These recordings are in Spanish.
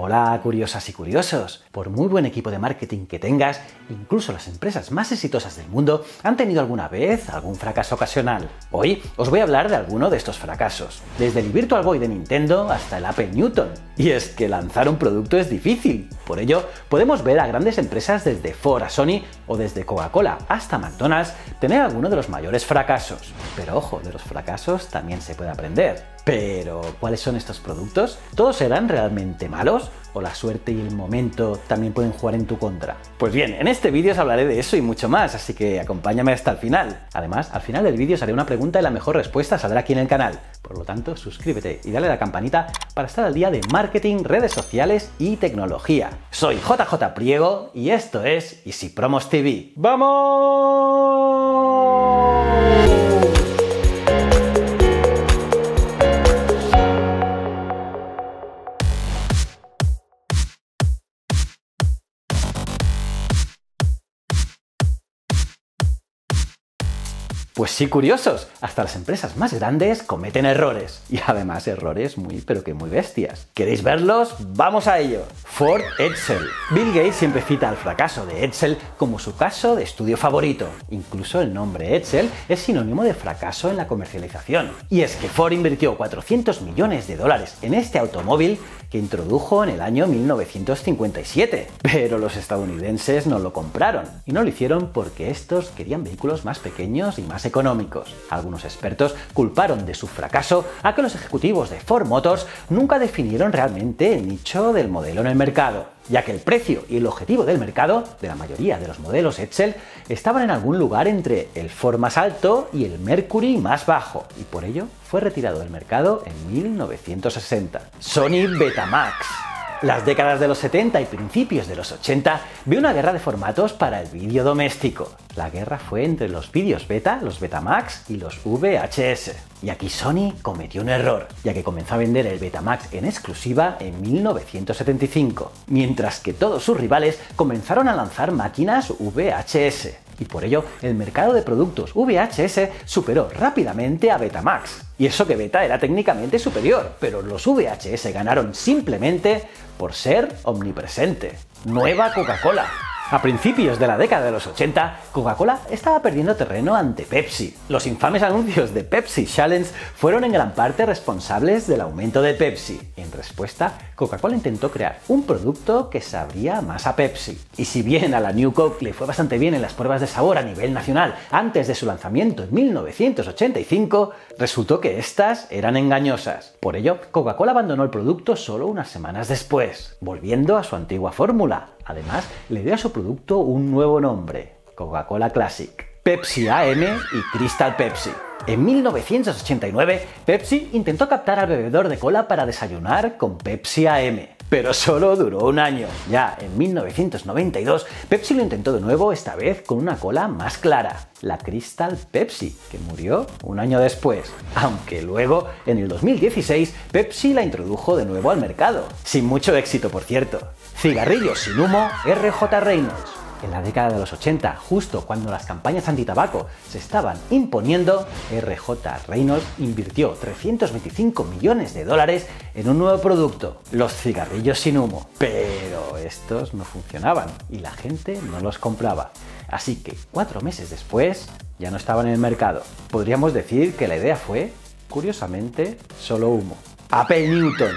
Hola, curiosas y curiosos. Por muy buen equipo de marketing que tengas, incluso las empresas más exitosas del mundo han tenido alguna vez algún fracaso ocasional. Hoy os voy a hablar de alguno de estos fracasos, desde el Virtual Boy de Nintendo hasta el Apple Newton. Y es que lanzar un producto es difícil. Por ello, podemos ver a grandes empresas desde Ford a Sony o desde Coca-Cola hasta McDonald's tener alguno de los mayores fracasos. Pero ojo, de los fracasos también se puede aprender. Pero, ¿cuáles son estos productos? ¿Todos serán realmente malos? ¿O la suerte y el momento también pueden jugar en tu contra? Pues bien, en este vídeo os hablaré de eso y mucho más, así que acompáñame hasta el final. Además, al final del vídeo os haré una pregunta y la mejor respuesta saldrá aquí en el canal. Por lo tanto, suscríbete y dale a la campanita para estar al día de marketing, redes sociales y tecnología. Soy JJ Priego y esto es Easy Promos TV. ¡Vamos! Pues sí, curiosos, hasta las empresas más grandes cometen errores, y además errores pero que muy bestias. ¿Queréis verlos? ¡Vamos a ello! Ford Edsel. Bill Gates siempre cita el fracaso de Edsel como su caso de estudio favorito. Incluso el nombre Edsel es sinónimo de fracaso en la comercialización. Y es que Ford invirtió 400 millones de dólares en este automóvil que introdujo en el año 1957. Pero los estadounidenses no lo compraron, y no lo hicieron porque estos querían vehículos más pequeños y más económicos. Algunos expertos culparon de su fracaso a que los ejecutivos de Ford Motors nunca definieron realmente el nicho del modelo en el mercado, ya que el precio y el objetivo del mercado de la mayoría de los modelos Edsel estaban en algún lugar entre el Ford más alto y el Mercury más bajo, y por ello fue retirado del mercado en 1960. Sony Betamax. Las décadas de los 70 y principios de los 80 vio una guerra de formatos para el vídeo doméstico. La guerra fue entre los vídeos beta, los Betamax y los VHS. Y aquí Sony cometió un error, ya que comenzó a vender el Betamax en exclusiva en 1975, mientras que todos sus rivales comenzaron a lanzar máquinas VHS. Y por ello, el mercado de productos VHS superó rápidamente a Betamax. Y eso que Beta era técnicamente superior, pero los VHS ganaron simplemente por ser omnipresente. Nueva Coca-Cola. A principios de la década de los 80, Coca-Cola estaba perdiendo terreno ante Pepsi. Los infames anuncios de Pepsi Challenge fueron en gran parte responsables del aumento de Pepsi. En respuesta, Coca-Cola intentó crear un producto que sabría más a Pepsi. Y si bien a la New Coke le fue bastante bien en las pruebas de sabor a nivel nacional antes de su lanzamiento en 1985, resultó que estas eran engañosas. Por ello, Coca-Cola abandonó el producto solo unas semanas después, volviendo a su antigua fórmula. Además, le dio a su producto un nuevo nombre, Coca-Cola Classic, Pepsi AM y Crystal Pepsi. En 1989, Pepsi intentó captar al bebedor de cola para desayunar con Pepsi AM, pero solo duró un año. Ya en 1992, Pepsi lo intentó de nuevo, esta vez con una cola más clara, la Crystal Pepsi, que murió un año después. Aunque luego, en el 2016, Pepsi la introdujo de nuevo al mercado, sin mucho éxito por cierto. Cigarrillos sin humo, RJ Reynolds. En la década de los 80, justo cuando las campañas antitabaco se estaban imponiendo, RJ Reynolds invirtió 325 millones de dólares en un nuevo producto, los cigarrillos sin humo. Pero estos no funcionaban y la gente no los compraba. Así que 4 meses después ya no estaban en el mercado. Podríamos decir que la idea fue, curiosamente, solo humo. Apple Newton.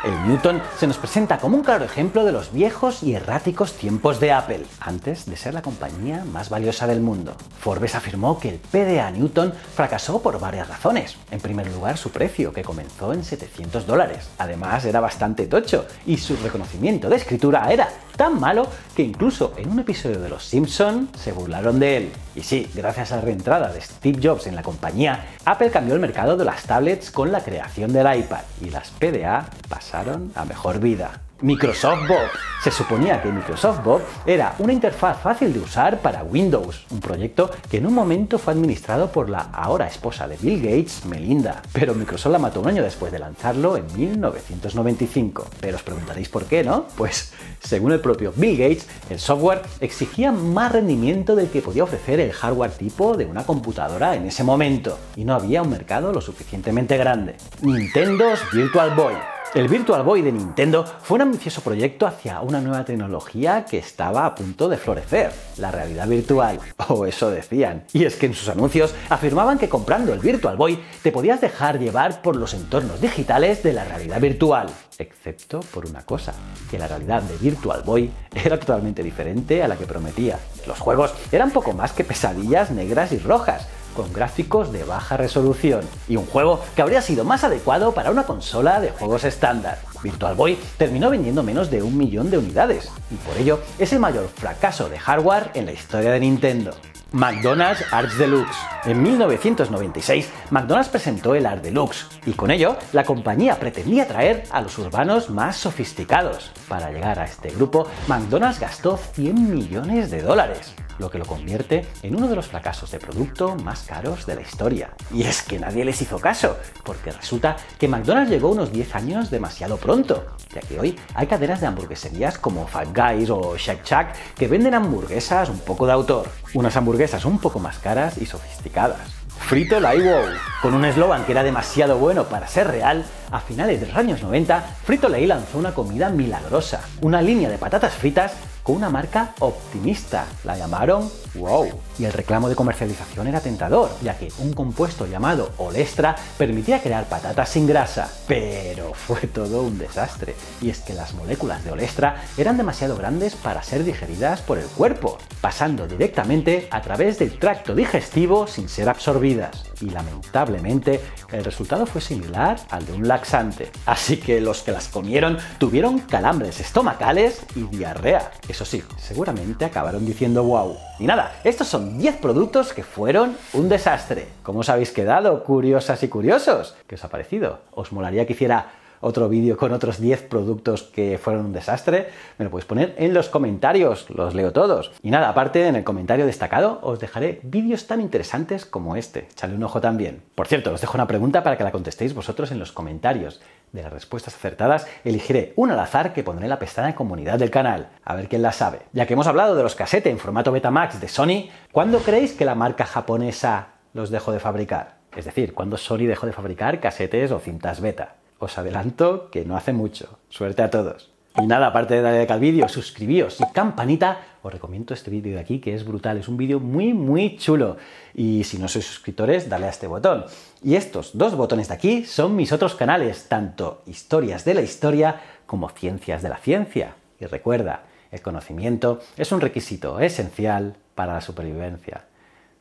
El Newton se nos presenta como un claro ejemplo de los viejos y erráticos tiempos de Apple, antes de ser la compañía más valiosa del mundo. Forbes afirmó que el PDA Newton fracasó por varias razones. En primer lugar, su precio, que comenzó en $700. Además, era bastante tocho, y su reconocimiento de escritura era tan malo que incluso en un episodio de Los Simpson se burlaron de él. Y sí, gracias a la reentrada de Steve Jobs en la compañía, Apple cambió el mercado de las tablets con la creación del iPad, y las PDA pasaron a mejor vida. Microsoft Bob. Se suponía que Microsoft Bob era una interfaz fácil de usar para Windows, un proyecto que en un momento fue administrado por la ahora esposa de Bill Gates, Melinda, pero Microsoft la mató un año después de lanzarlo en 1995. Pero os preguntaréis por qué, ¿no? Pues, según el propio Bill Gates, el software exigía más rendimiento del que podía ofrecer el hardware tipo de una computadora en ese momento, y no había un mercado lo suficientemente grande. Nintendo's Virtual Boy. El Virtual Boy de Nintendo fue un ambicioso proyecto hacia una nueva tecnología que estaba a punto de florecer, la realidad virtual, o eso decían. Y es que en sus anuncios afirmaban que comprando el Virtual Boy te podías dejar llevar por los entornos digitales de la realidad virtual, excepto por una cosa, que la realidad de Virtual Boy era totalmente diferente a la que prometía. Los juegos eran poco más que pesadillas negras y rojas, con gráficos de baja resolución, y un juego que habría sido más adecuado para una consola de juegos estándar. Virtual Boy terminó vendiendo menos de 1 millón de unidades, y por ello es el mayor fracaso de hardware en la historia de Nintendo. McDonald's Arch Deluxe. En 1996, McDonald's presentó el Arch Deluxe, y con ello la compañía pretendía atraer a los urbanos más sofisticados. Para llegar a este grupo, McDonald's gastó 100 millones de dólares, lo que lo convierte en uno de los fracasos de producto más caros de la historia. Y es que nadie les hizo caso, porque resulta que McDonald's llegó unos 10 años demasiado pronto, ya que hoy hay cadenas de hamburgueserías como Five Guys o Shake Shack que venden hamburguesas un poco de autor, unas hamburguesas un poco más caras y sofisticadas. Frito-Lay Wow. Con un eslogan que era demasiado bueno para ser real, a finales de los años 90, Frito-Lay lanzó una comida milagrosa, una línea de patatas fritas con una marca optimista. La llamaron Wow. Y el reclamo de comercialización era tentador, ya que un compuesto llamado Olestra permitía crear patatas sin grasa. Pero fue todo un desastre. Y es que las moléculas de Olestra eran demasiado grandes para ser digeridas por el cuerpo, pasando directamente a través del tracto digestivo sin ser absorbidas. Y lamentablemente, el resultado fue similar al de un laxante. Así que los que las comieron tuvieron calambres estomacales y diarrea. Eso sí, seguramente acabaron diciendo wow. Y nada, estos son 10 productos que fueron un desastre. ¿Cómo os habéis quedado, curiosas y curiosos? ¿Qué os ha parecido? ¿Os molaría que hiciera otro vídeo con otros 10 productos que fueron un desastre? Me lo podéis poner en los comentarios, los leo todos. Y nada, aparte, en el comentario destacado os dejaré vídeos tan interesantes como este. Echadle un ojo también. Por cierto, os dejo una pregunta para que la contestéis vosotros en los comentarios. De las respuestas acertadas, elegiré una al azar que pondré en la pestaña comunidad del canal. A ver quién la sabe. Ya que hemos hablado de los cassettes en formato Betamax de Sony, ¿cuándo creéis que la marca japonesa los dejó de fabricar? Es decir, ¿cuándo Sony dejó de fabricar casetes o cintas beta? Os adelanto que no hace mucho. Suerte a todos. Y nada, aparte de darle like al vídeo, suscribíos y campanita, os recomiendo este vídeo de aquí que es brutal. Es un vídeo muy chulo. Y si no sois suscriptores, dale a este botón. Y estos dos botones de aquí son mis otros canales, tanto Historias de la Historia como Ciencias de la Ciencia. Y recuerda, el conocimiento es un requisito esencial para la supervivencia.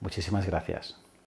Muchísimas gracias.